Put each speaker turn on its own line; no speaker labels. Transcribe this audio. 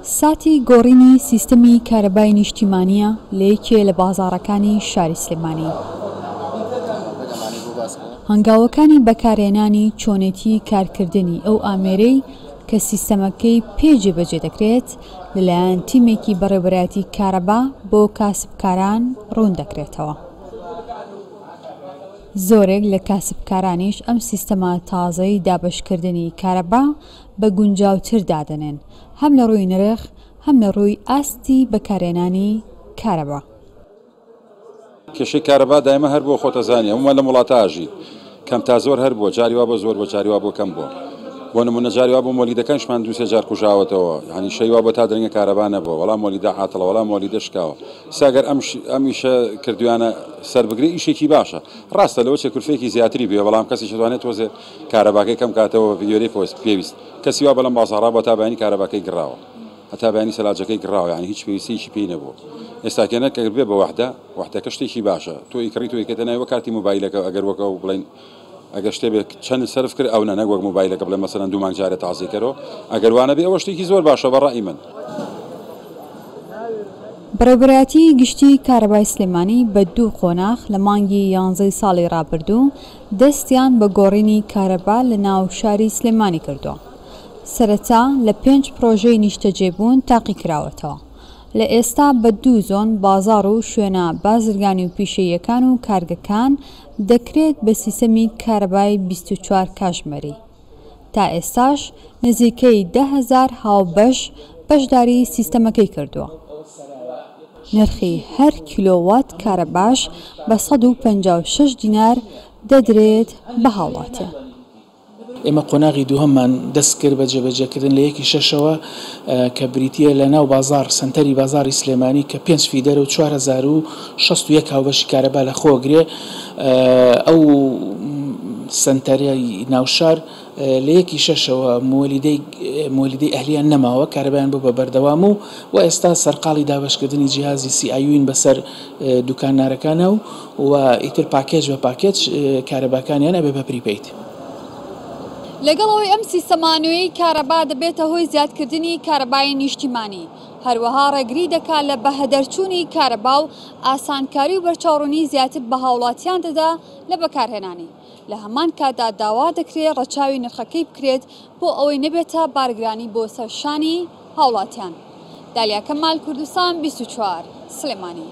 ساتی گۆڕینی سیستەمی کارەبای نیشتیمانیە لە یەکێ لە بازاڕەکانی شاری سلێمانی. هەنگاوەکانی بەکارهێنانی چۆنێتی کارکردنی ئەو ئامێرەی کە سیستەمەکەی پێجێبەجێ دەکرێت لەلایەن تیمێکی بەڕێوەبەرایەتی کارەبا بۆ کاسبکاران ڕوون دەکرێتەوە. زۆرێک لە کاسبکارانیش ئەم سیستەمە تازەی دابەشکردنی کارەبا بە گونجاوتر دادەنێن، هەم لە ڕووی نرخ هەم لە ڕووی ئاستی بەکارهێنانی کارەبا.
کێشەی کارەبا دایمە هەر بۆ خۆتەزانانی ئەمە لە وڵاتاژی کەم تا زۆر هەر بۆ جاریوا بۆ زۆر بۆ جاریوا بۆ کەم بۆ نمونە جاریوا بۆ مۆلیدەکانشمان دووسێ جار کوژاوەتەوە، یعنی شەیوا بۆ تا درەنگە کارەبا نەبووە، وەڵام مۆلیدە عاتڵە، وەڵام مۆلیدە شکاوە. ساگەر ئەمیشە کردویانە سەربگری ئیشێکی باشە. ڕاستە لەوە چێ کورفێکی زیاتری بێ، بەڵام کەسی دەتوانێت تۆزێ کارەباکەی کەم کاتەوە ڤیدیۆی پێویست کەسی وا بەڵام بازاڕا بۆ تا بەیانی کارەباکەی گڕاوە، هەتا بەیانی سەلاجەکەی گڕاوە، یعنی هیچ پێویستیی پێی نەبووە. ئێستا کێنە کە بێ بە وەحدەکە شتێکی باشە، تۆ ئیکڕی تۆ یەکێتە ناوە کارتی مۆبایلەکە ئەگەر وەکە بڵێن ئەگەر شتێک چەند سەرف کرد ئەو نە نەگوەک مۆبایلەکە بڵێ مەسەلەن دوو مانگ جارێ تازەکەرەوە، ئەگەر وانە بێ ئەوە شتێکی زۆر باشە بەڕای من.
بەڕێوەبەرایەتی گشتی کارەبای سلێمانی بە دوو قۆناغ لە مانگی 11 ساڵی ڕابردوو دەستیان بە گۆڕینی کارەبا لە ناو شاری سلێمانی کردووە. سەرەتا لە 5 پرۆژەی نیشتەجێبوون تاقی کراوەتەوە. لە ئێستا بە 2 زۆن بازاڕ و شوێنە بازرگانی و پیشەیەکان و کارگەکان دەکرێت بە سیستەمی کارەبای 24 کاتژمێری. تا ئێستاش نزیکەی 10,000 هاوبەش بەشداری سیستەمەکەی کردووە. نرخی هەر کیلۆوات کارەباش بە 156 دینار دەدرێت بە هاوڵاتێ.
ئێمە قۆناغی دووهەممان دەست کرد بە جێبەجێکردن لە 1/6ەوە کە بریتە لە ناو بازار سنتەری بازاری سلێمانی کە 5 فیدەر و 4061 هاوبەشی کارەبا لە خۆگرێ. ئەو سنتەری ناوشار لە 1/6ەوە مۆلیدەی ئەهلیان نەماوە، کارەبایان بۆ بە بەردەوام و ئێستا سەرقاڵی دابەشکردنی جیهازی CIUین بەسەر دوکانارەکانە و ئیتر پاکێج بە پاکێج کارەباکانیان ئەبێ بە پریپەید.
لەگەڵەوەی ئەم سیستەمانوێی کارەبا دەبێتە هۆی زیادکردنی کارەبای نیشتیمانی، هەروەها ڕێگری دەکات لە بەهەدەرچوونی کارەبا و ئاسانکاری و بەرچاوڕوونی زیاتر بە هاوڵاتیان دەدا لە بەکارهێنانی. لە هەمان کاتدا داوا دەکرێت ڕەچاوی نرخەکەی بکرێت بۆ ئەوەی نەبێتە بارگرانی بۆ سەرشانی هاوڵاتیان. دالیا کەمال، کوردستان 24 سلێمانی.